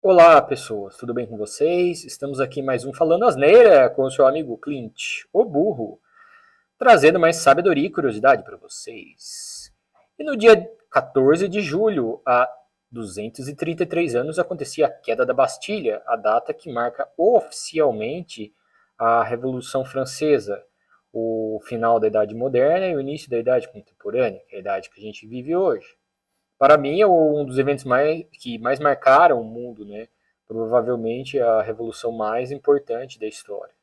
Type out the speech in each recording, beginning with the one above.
Olá, pessoas, tudo bem com vocês? Estamos aqui em mais um Falando Asneira com o seu amigo Clint, o burro, trazendo mais sabedoria e curiosidade para vocês. E no dia 14 de julho, há 233 anos, acontecia a queda da Bastilha, a data que marca oficialmente a Revolução Francesa, o final da Idade Moderna e o início da Idade Contemporânea, que é a idade que a gente vive hoje. Para mim, é um dos eventos que mais marcaram o mundo, né? Provavelmente a revolução mais importante da história.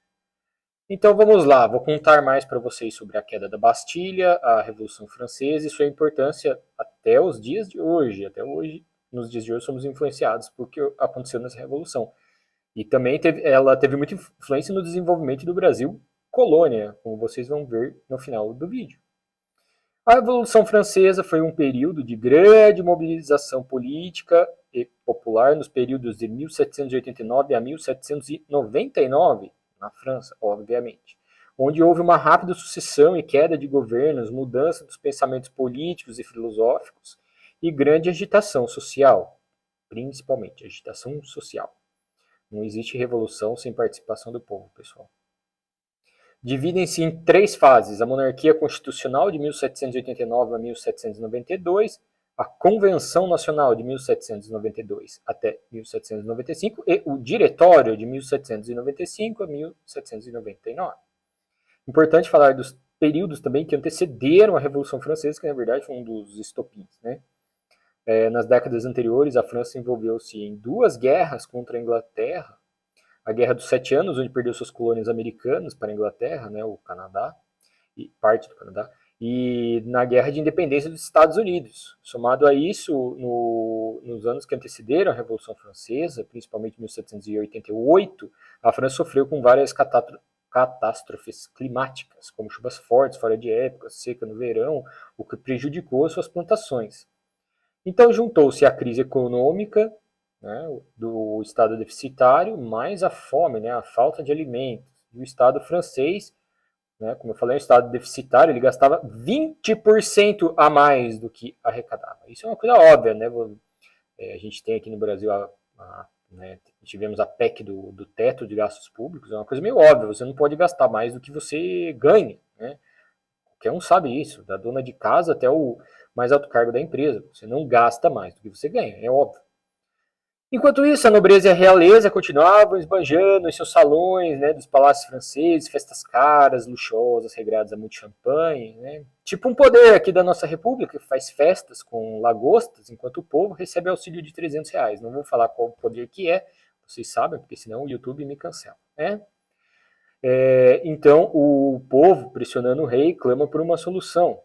Então vamos lá, vou contar mais para vocês sobre a queda da Bastilha, a Revolução Francesa e sua importância até os dias de hoje. Até hoje, nos dias de hoje, somos influenciados por o que aconteceu nessa revolução. E também ela teve muita influência no desenvolvimento do Brasil colônia, como vocês vão ver no final do vídeo. A Revolução Francesa foi um período de grande mobilização política e popular nos períodos de 1789 a 1799, na França, obviamente, onde houve uma rápida sucessão e queda de governos, mudança dos pensamentos políticos e filosóficos e grande agitação social, principalmente agitação social. Não existe revolução sem participação do povo, pessoal. Dividem-se em três fases: a monarquia constitucional de 1789 a 1792, a Convenção Nacional de 1792 até 1795 e o Diretório de 1795 a 1799. Importante falar dos períodos também que antecederam a Revolução Francesa, que na verdade foi um dos estopins, né? Nas décadas anteriores, a França envolveu-se em duas guerras contra a Inglaterra, a Guerra dos Sete Anos, onde perdeu suas colônias americanas para a Inglaterra, né, o Canadá, e parte do Canadá, e na Guerra de Independência dos Estados Unidos. Somado a isso, nos anos que antecederam a Revolução Francesa, principalmente em 1788, a França sofreu com várias catástrofes climáticas, como chuvas fortes fora de época, seca no verão, o que prejudicou as suas plantações. Então juntou-se a crise econômica, né, do Estado deficitário, mais a fome, né, a falta de alimentos. E o Estado francês, né, como eu falei, o Estado deficitário, ele gastava 20% a mais do que arrecadava. Isso é uma coisa óbvia, né? A gente tem aqui no Brasil né, tivemos a PEC do teto de gastos públicos, é uma coisa meio óbvia, você não pode gastar mais do que você ganha, né? Qualquer um sabe isso, da dona de casa até o mais alto cargo da empresa. Você não gasta mais do que você ganha, é óbvio. Enquanto isso, a nobreza e a realeza continuavam esbanjando em seus salões, né, dos palácios franceses, festas caras, luxuosas, regradas a muito champanhe, né? Tipo um poder aqui da nossa república, que faz festas com lagostas, enquanto o povo recebe auxílio de R$ 300. Não vou falar qual poder que é, vocês sabem, porque senão o YouTube me cancela, né? Então, o povo, pressionando o rei, clama por uma solução.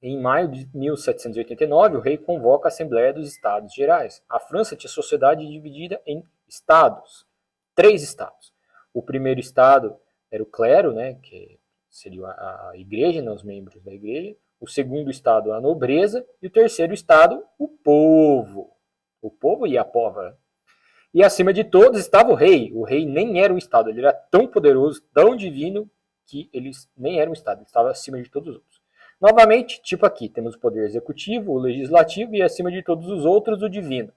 Em maio de 1789, o rei convoca a Assembleia dos Estados Gerais. A França tinha sociedade dividida em estados, três estados. O primeiro estado era o clero, né, que seria a igreja, né, os membros da igreja. O segundo estado, a nobreza. E o terceiro estado, o povo. O povo e a pova. E acima de todos estava o rei. O rei nem era um estado, ele era tão poderoso, tão divino, que ele nem era um estado, ele estava acima de todos os outros. Novamente, tipo aqui, temos o poder executivo, o legislativo e acima de todos os outros o divino.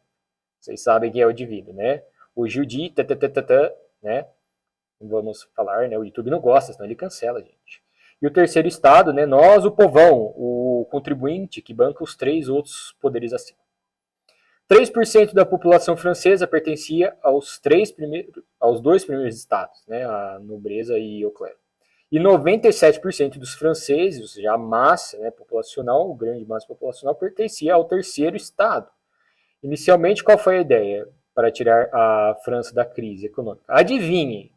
Vocês sabem quem é o divino, né? O Judi, né? Não vamos falar, né? O YouTube não gosta, senão ele cancela, gente. E o terceiro estado, né? Nós, o povão, o contribuinte que banca os três outros poderes acima. 3% da população francesa pertencia aos dois primeiros estados, né? A nobreza e o clero. E 97% dos franceses, ou seja, a massa, né, populacional, o grande massa populacional, pertencia ao terceiro estado. Inicialmente, qual foi a ideia para tirar a França da crise econômica? Adivinhem.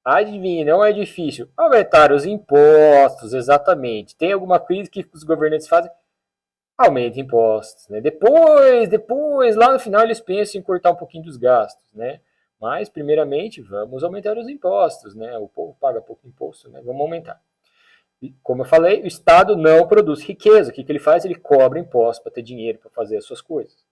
Adivinhem, não é difícil. Aumentar os impostos, exatamente. Tem alguma crise que os governantes fazem? Aumenta impostos. Né? Depois, lá no final, eles pensam em cortar um pouquinho dos gastos, né? Mas, primeiramente, vamos aumentar os impostos, né? O povo paga pouco imposto, né? Vamos aumentar. E, como eu falei, o Estado não produz riqueza. O que ele faz? Ele cobra impostos para ter dinheiro para fazer as suas coisas.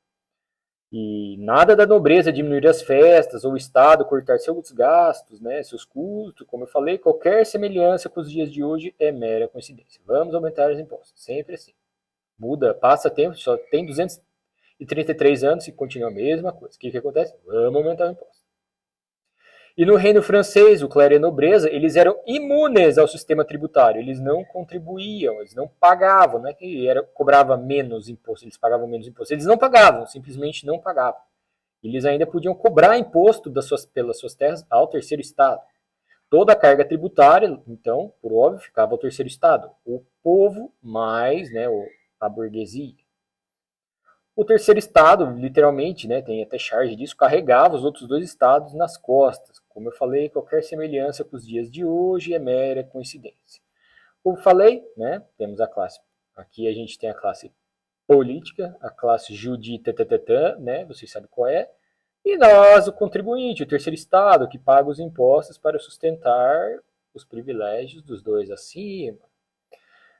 E nada da nobreza diminuir as festas, ou o Estado cortar seus gastos, né, seus custos. Como eu falei, qualquer semelhança com os dias de hoje é mera coincidência. Vamos aumentar os impostos, sempre assim. Muda, passa tempo, só tem E 33 anos e continua a mesma coisa. O que acontece? Vamos aumentar o imposto. E no reino francês, o clero e a nobreza, eles eram imunes ao sistema tributário. Eles não contribuíam, eles não pagavam. Não é que cobrava menos imposto, eles pagavam menos imposto. Eles não pagavam, simplesmente não pagavam. Eles ainda podiam cobrar imposto pelas suas terras ao terceiro estado. Toda a carga tributária, então, por óbvio, ficava ao terceiro estado. O povo mais, né, a burguesia. O terceiro estado, literalmente, né, tem até charge disso, carregava os outros dois estados nas costas. Como eu falei, qualquer semelhança com os dias de hoje é mera coincidência. Como falei, né, temos a classe. Aqui a gente tem a classe política, a classe judita, né, vocês sabem qual é. E nós, o contribuinte, o terceiro estado, que paga os impostos para sustentar os privilégios dos dois acima.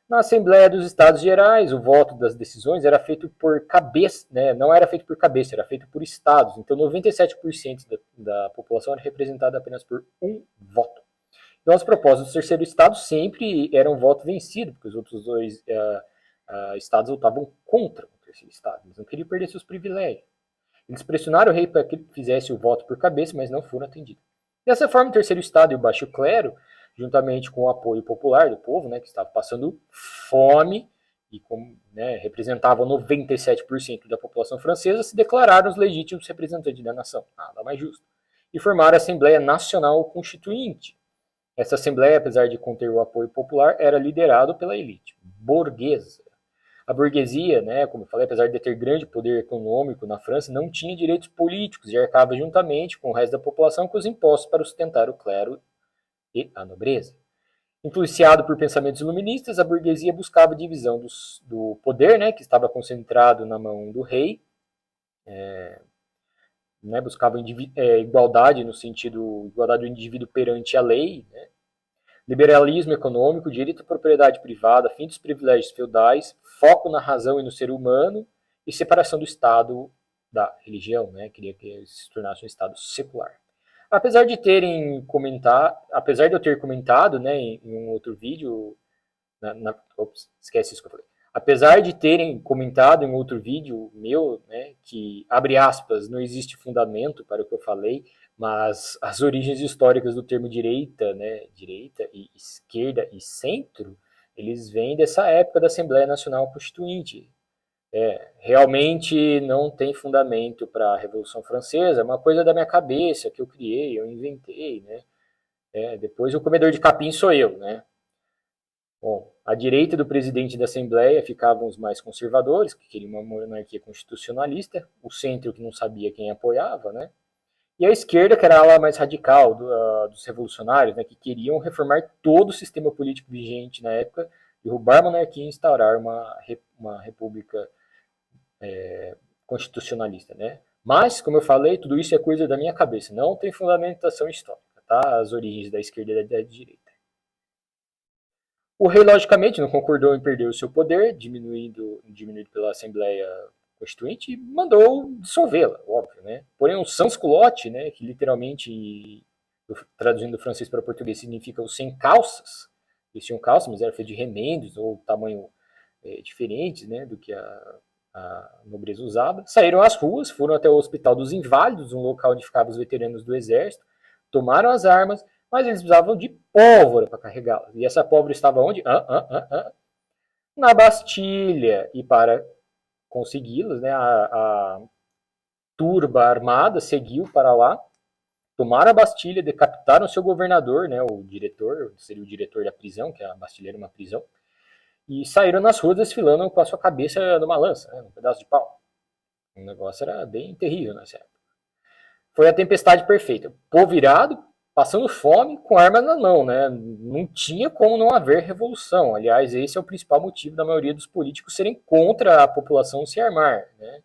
Na Assembleia dos Estados Gerais, o voto das decisões era feito por cabeça, né? Não era feito por cabeça, era feito por estados. Então, 97% da população era representada apenas por um voto. Então, as propostas do terceiro estado sempre eram um voto vencido, porque os outros dois estados votavam contra o terceiro estado. Eles não queriam perder seus privilégios. Eles pressionaram o rei para que fizesse o voto por cabeça, mas não foram atendidos. Dessa forma, o terceiro estado e o baixo clero, juntamente com o apoio popular do povo, né, que estava passando fome e representavam 97% da população francesa, se declararam os legítimos representantes da nação. Nada mais justo. E formaram a Assembleia Nacional Constituinte. Essa Assembleia, apesar de conter o apoio popular, era liderada pela elite burguesa. A burguesia, né, como eu falei, apesar de ter grande poder econômico na França, não tinha direitos políticos e arcava juntamente com o resto da população com os impostos para sustentar o clero e a nobreza. Influenciado por pensamentos iluministas, a burguesia buscava a divisão do poder, né, que estava concentrado na mão do rei, buscava igualdade no sentido igualdade do indivíduo perante a lei, né, liberalismo econômico, direito à propriedade privada, fim dos privilégios feudais, foco na razão e no ser humano e separação do Estado da religião, né? Queria que se tornasse um Estado secular. Apesar de eu ter comentado, né, em um outro vídeo, esquece isso que eu falei. Apesar de terem comentado em outro vídeo meu, né, que, abre aspas, não existe fundamento para o que eu falei, mas as origens históricas do termo direita, né, direita e esquerda e centro, eles vêm dessa época da Assembleia Nacional Constituinte. Realmente não tem fundamento para a Revolução Francesa, é uma coisa da minha cabeça que eu criei, eu inventei, né? Depois o comedor de capim sou eu, né? Bom, à direita do presidente da Assembleia ficavam os mais conservadores, que queriam uma monarquia constitucionalista, o centro que não sabia quem apoiava, né? E a esquerda, que era a ala mais radical dos revolucionários, né, que queriam reformar todo o sistema político vigente na época, derrubar a monarquia e instaurar uma república constitucionalista, né? Mas, como eu falei, tudo isso é coisa da minha cabeça, não tem fundamentação histórica, tá? As origens da esquerda e da direita. O rei, logicamente, não concordou em perder o seu poder, diminuído pela Assembleia Constituinte, e mandou dissolvê-la, óbvio, né? Porém, o sans-culotte, né, que literalmente, traduzindo do francês para português, significa os sem calças, eles tinham calças, mas era feito de remendos ou tamanho diferentes, né, do que a nobreza usava, saíram às ruas, foram até o Hospital dos Inválidos, um local onde ficavam os veteranos do exército, tomaram as armas, mas eles precisavam de pólvora para carregá-las. E essa pólvora estava onde? Na Bastilha. E para consegui-las, né, a turba armada seguiu para lá, tomaram a Bastilha, decapitaram seu governador, né, o diretor, seria o diretor da prisão, que a Bastilha era uma prisão, e saíram nas ruas desfilando com a sua cabeça numa lança, né, num pedaço de pau. O negócio era bem terrível nessa época. Foi a tempestade perfeita. Povo virado, passando fome, com armas na mão, né? Não tinha como não haver revolução. Aliás, esse é o principal motivo da maioria dos políticos serem contra a população se armar, né?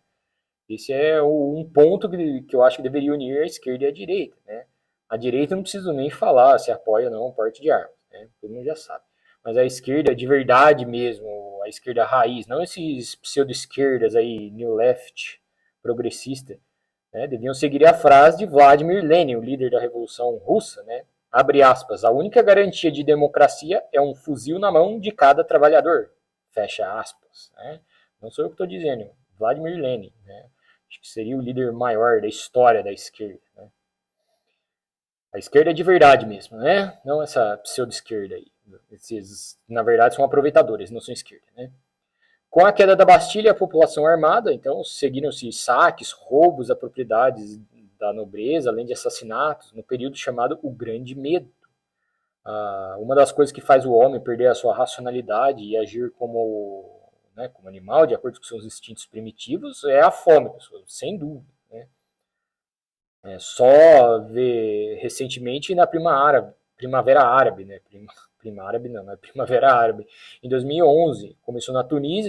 Esse é um ponto que eu acho que deveria unir a esquerda e a direita, né? A direita não preciso nem falar se apoia ou não o porte de armas, né? Todo mundo já sabe. Mas a esquerda de verdade mesmo, a esquerda raiz, não esses pseudo-esquerdas aí, new left, progressista, né, deviam seguir a frase de Vladimir Lenin, o líder da Revolução Russa, né? Abre aspas, a única garantia de democracia é um fuzil na mão de cada trabalhador. Fecha aspas. Né? Não sou eu que estou dizendo. Vladimir Lenin, né? Acho que seria o líder maior da história da esquerda, né? A esquerda é de verdade mesmo, né? Não essa pseudo-esquerda aí. Esses, na verdade, são aproveitadores, não são esquerda, né? Com a queda da Bastilha, a população armada, então, seguiram-se saques, roubos a propriedades da nobreza, além de assassinatos, no período chamado o Grande Medo. Uma das coisas que faz o homem perder a sua racionalidade e agir como, né, como animal, de acordo com seus instintos primitivos, é a fome, pessoal, sem dúvida. Né? É só ver recentemente na Primavera Árabe, né? Prima Árabe não é Primavera Árabe. Em 2011, começou na Tunísia,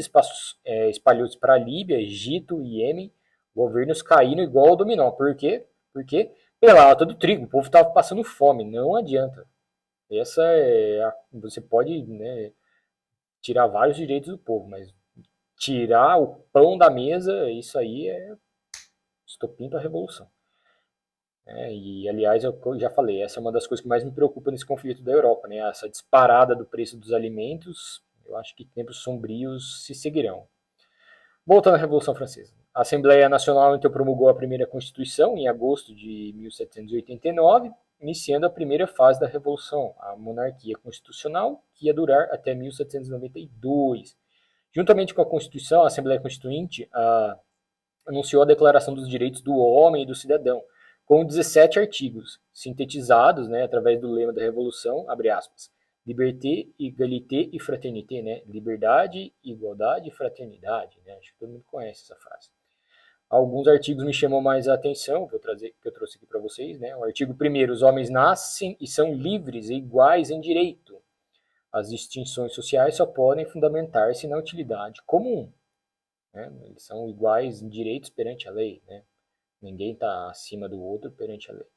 espalhou-se para a Líbia, Egito e Iêmen, governos caíram igual ao dominó. Por quê? Porque pela alta do trigo, o povo estava passando fome, não adianta. Você pode, né, tirar vários direitos do povo, mas tirar o pão da mesa, isso aí é estopim para a revolução. E, aliás, eu já falei, essa é uma das coisas que mais me preocupa nesse conflito da Europa, né? Essa disparada do preço dos alimentos, eu acho que tempos sombrios se seguirão. Voltando à Revolução Francesa. A Assembleia Nacional então promulgou a primeira Constituição em agosto de 1789, iniciando a primeira fase da Revolução, a monarquia constitucional, que ia durar até 1792. Juntamente com a Constituição, a Assembleia Constituinte anunciou a Declaração dos Direitos do Homem e do Cidadão, com 17 artigos, sintetizados, né, através do lema da Revolução, abre aspas, Liberté, égalité e fraternité, né? Liberdade, igualdade e fraternidade, né? Acho que todo mundo conhece essa frase. Alguns artigos me chamam mais a atenção, vou trazer, que eu trouxe aqui para vocês, né? O artigo 1º, os homens nascem e são livres e iguais em direito. As distinções sociais só podem fundamentar-se na utilidade comum. Né? Eles são iguais em direitos perante a lei, né? Ninguém está acima do outro perante a lei.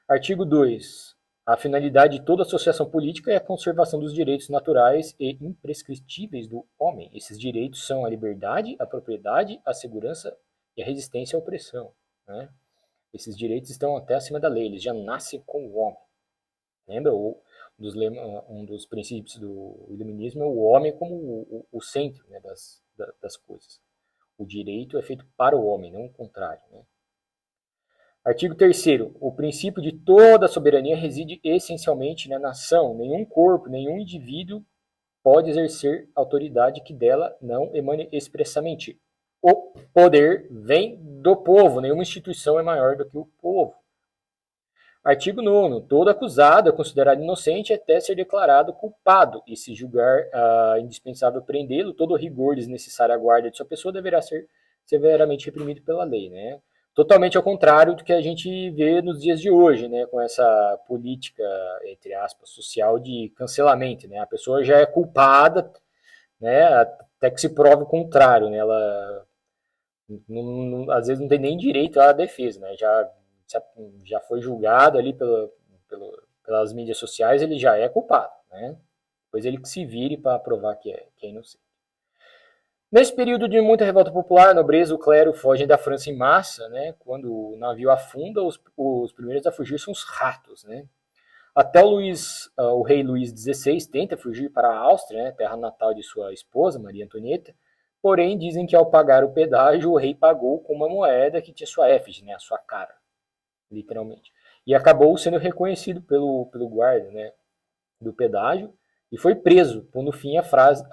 Artigo 2. A finalidade de toda associação política é a conservação dos direitos naturais e imprescritíveis do homem. Esses direitos são a liberdade, a propriedade, a segurança e a resistência à opressão. Né? Esses direitos estão até acima da lei, eles já nascem com o homem. Lembra? Um dos princípios do iluminismo é o homem como o centro, né, das coisas. O direito é feito para o homem, não o contrário. Né? Artigo 3º. O princípio de toda a soberania reside essencialmente na nação. Nenhum corpo, nenhum indivíduo pode exercer autoridade que dela não emane expressamente. O poder vem do povo. Nenhuma instituição é maior do que o povo. Artigo 9º. Todo acusado é considerado inocente até ser declarado culpado e, se julgar indispensável prendê-lo, todo o rigor desnecessário à guarda de sua pessoa deverá ser severamente reprimido pela lei, né? Totalmente ao contrário do que a gente vê nos dias de hoje, né, com essa política, entre aspas, social de cancelamento, né, a pessoa já é culpada, né, até que se prove o contrário, né, ela às vezes não tem nem direito à defesa, né, já foi julgado ali pelas mídias sociais, ele já é culpado, né, depois ele que se vire para provar que é inocente. Nesse período de muita revolta popular, a nobreza e o clero fogem da França em massa, né? Quando o navio afunda, os primeiros a fugir são os ratos, né? Até o rei Luís XVI tenta fugir para a Áustria, né, terra natal de sua esposa, Maria Antonieta, porém dizem que ao pagar o pedágio, o rei pagou com uma moeda que tinha sua efígie, né, a sua cara, literalmente. E acabou sendo reconhecido pelo guarda, né, do pedágio, e foi preso, pondo fim à fase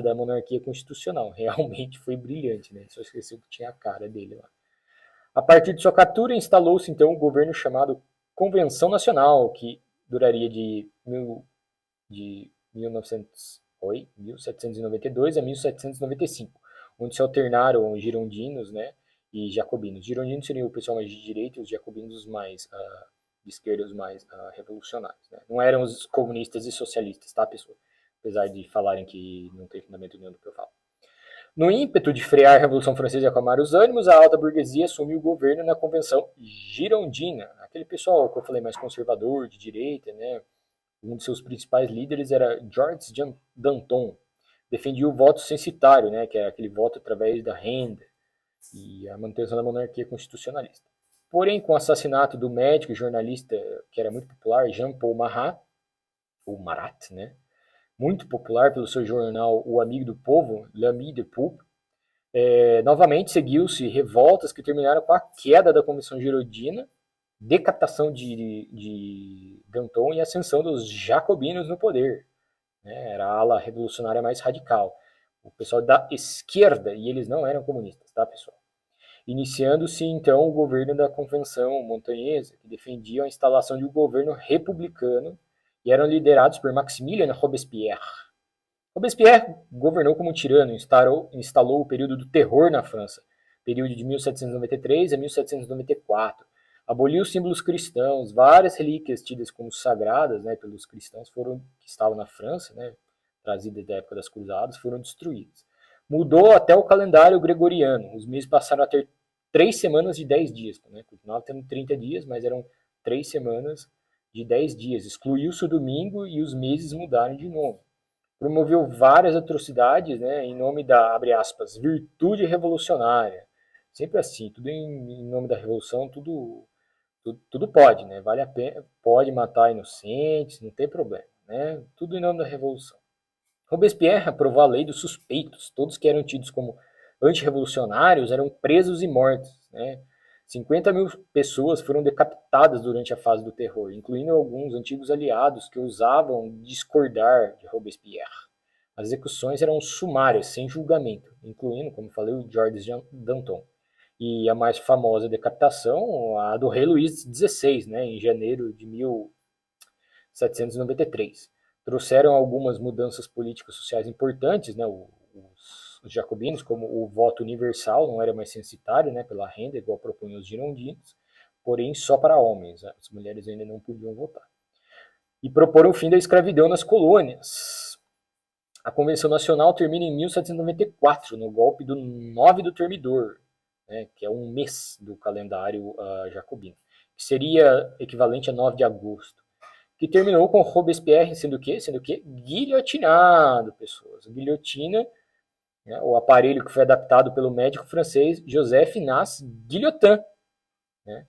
da monarquia constitucional. Realmente foi brilhante, né? Só esqueceu que tinha a cara dele lá. A partir de sua captura, instalou-se então um governo chamado Convenção Nacional, que duraria de 1792 a 1795, onde se alternaram girondinos, né, e jacobinos. Girondinos seriam o pessoal mais de direita e os jacobinos os mais de esquerda, os mais revolucionários. Né? Não eram os comunistas e socialistas, tá, pessoal? Apesar de falarem que não tem fundamento nenhum do que eu falo. No ímpeto de frear a Revolução Francesa e acalmar os ânimos, a alta burguesia assumiu o governo na Convenção Girondina. Aquele pessoal que eu falei mais conservador, de direita, né? Um de seus principais líderes era Georges Danton. Defendia o voto censitário, né? Que é aquele voto através da renda e a manutenção da monarquia constitucionalista. Porém, com o assassinato do médico e jornalista que era muito popular, Jean-Paul Marat, ou Marat, né? Muito popular pelo seu jornal O Amigo do Povo, L'Ami du Peuple, Novamente seguiu-se revoltas que terminaram com a queda da Convenção Gironina, decapitação de Danton e ascensão dos jacobinos no poder. Né? Era a ala revolucionária mais radical. O pessoal da esquerda, e eles não eram comunistas, tá, pessoal? Iniciando-se então o governo da Convenção Montanhesa, que defendia a instalação de um governo republicano e eram liderados por Maximilien Robespierre. Robespierre governou como tirano, instalou o período do terror na França, período de 1793 a 1794. Aboliu os símbolos cristãos, várias relíquias tidas como sagradas, né, pelos cristãos que estavam na França, né, trazidas da época das cruzadas, foram destruídas. Mudou até o calendário gregoriano. Os meses passaram a ter 3 semanas de 10 dias. Né? Continuava tendo 30 dias, mas eram 3 semanas de 10 dias. Excluiu-se o domingo e os meses mudaram de nome. Promoveu várias atrocidades, né, em nome da, abre aspas, virtude revolucionária. Sempre assim, tudo em nome da revolução, tudo pode, né? Vale a pena, pode matar inocentes, não tem problema, né? Tudo em nome da revolução. Robespierre aprovou a lei dos suspeitos. Todos que eram tidos como antirrevolucionários eram presos e mortos, né? 50 mil pessoas foram decapitadas durante a fase do terror, incluindo alguns antigos aliados que ousavam discordar de Robespierre. As execuções eram sumárias, sem julgamento, incluindo, como falei, o Georges Danton. E a mais famosa decapitação, a do rei Luís XVI, né, em janeiro de 1793. Trouxeram algumas mudanças políticas sociais importantes, né, os jacobinos, como o voto universal, não era mais censitário, né, pela renda, igual propunham os girondinos, porém só para homens, né, as mulheres ainda não podiam votar. E proporam o fim da escravidão nas colônias. A Convenção Nacional termina em 1794, no golpe do 9 do Termidor, né, que é um mês do calendário jacobino, que seria equivalente a 9 de agosto, que terminou com Robespierre sendo o quê? Sendo o quê? Guilhotinado, pessoas. Guilhotina, né, o aparelho que foi adaptado pelo médico francês Joseph Nas Guillotin, né,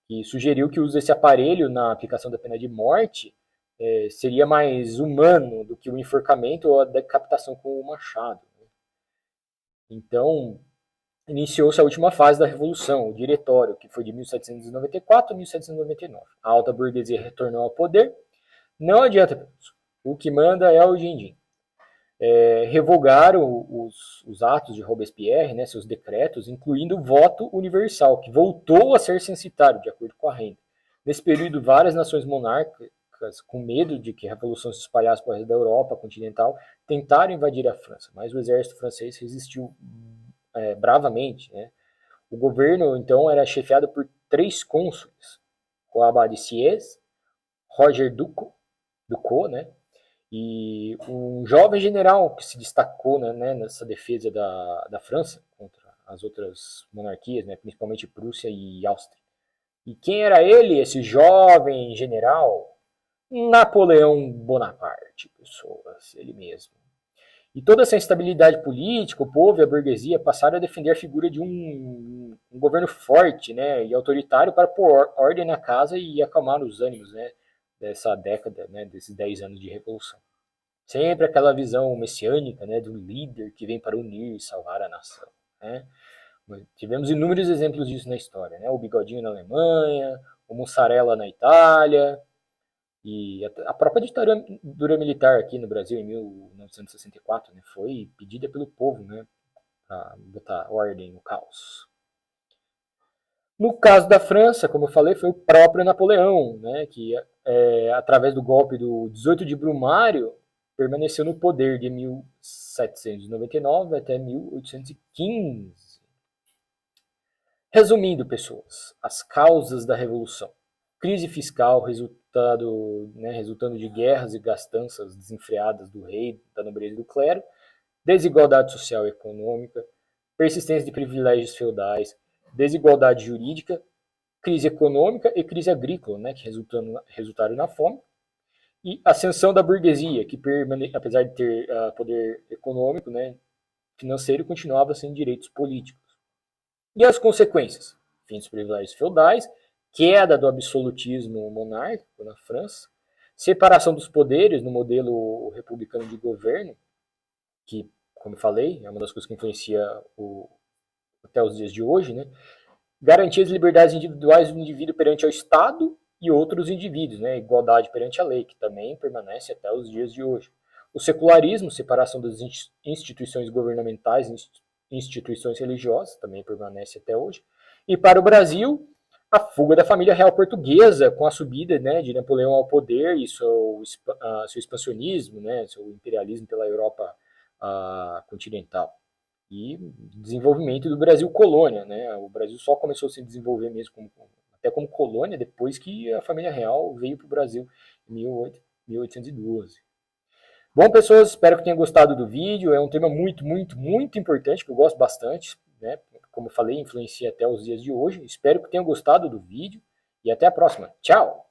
que sugeriu que o uso desse aparelho na aplicação da pena de morte seria mais humano do que o enforcamento ou a decapitação com o machado. Né? Então, iniciou-se a última fase da Revolução, o Diretório, que foi de 1794 a 1799. A alta burguesia retornou ao poder. Não adianta, o que manda é o din-din. Revogaram os atos de Robespierre, né, seus decretos, incluindo o voto universal, que voltou a ser censitário, de acordo com a renda. Nesse período, várias nações monárquicas, com medo de que a revolução se espalhasse para o resto da Europa continental, tentaram invadir a França, mas o exército francês resistiu bravamente. Né? O governo, então, era chefiado por 3 cônsules, o Abad de Sieyès, Roger Ducot, né? E um jovem general que se destacou, né, nessa defesa da França contra as outras monarquias, né, principalmente Prússia e Áustria. E quem era ele, esse jovem general? Napoleão Bonaparte, pessoas, ele mesmo. E toda essa instabilidade política, o povo e a burguesia passaram a defender a figura de um governo forte, né, e autoritário para pôr ordem na casa e acalmar os ânimos, né, dessa década, né, desses 10 anos de revolução. Sempre aquela visão messiânica, né, do líder que vem para unir e salvar a nação. Né? Tivemos inúmeros exemplos disso na história, né? O Bigodinho na Alemanha, o Mussarela na Itália, e a própria ditadura militar aqui no Brasil em 1964, né, foi pedida pelo povo, né, para botar ordem no caos. No caso da França, como eu falei, foi o próprio Napoleão, né, que através do golpe do 18 de Brumário permaneceu no poder de 1799 até 1815. Resumindo, pessoas, as causas da Revolução. Crise fiscal resultando de guerras e gastanças desenfreadas do rei, da nobreza e do clero, desigualdade social e econômica, persistência de privilégios feudais, desigualdade jurídica, crise econômica e crise agrícola, né, que resultaram na fome, e ascensão da burguesia, que apesar de ter poder econômico, né, financeiro, continuava sem direitos políticos. E as consequências? Fim dos privilégios feudais, queda do absolutismo monárquico na França, separação dos poderes no modelo republicano de governo, que como eu falei, é uma das coisas que influencia até os dias de hoje, né? Garantir as liberdades individuais do indivíduo perante ao Estado e outros indivíduos, né? Igualdade perante a lei, que também permanece até os dias de hoje. O secularismo, separação das instituições governamentais e instituições religiosas, também permanece até hoje. E para o Brasil, a fuga da família real portuguesa com a subida, né, de Napoleão ao poder e seu expansionismo, né, seu imperialismo pela Europa continental. E desenvolvimento do Brasil colônia, né? O Brasil só começou a se desenvolver mesmo até como colônia depois que a família real veio para o Brasil em 1812. Bom, pessoas, espero que tenham gostado do vídeo. É um tema muito, muito, muito importante, que eu gosto bastante, né? Como eu falei, influencia até os dias de hoje. Espero que tenham gostado do vídeo e até a próxima. Tchau!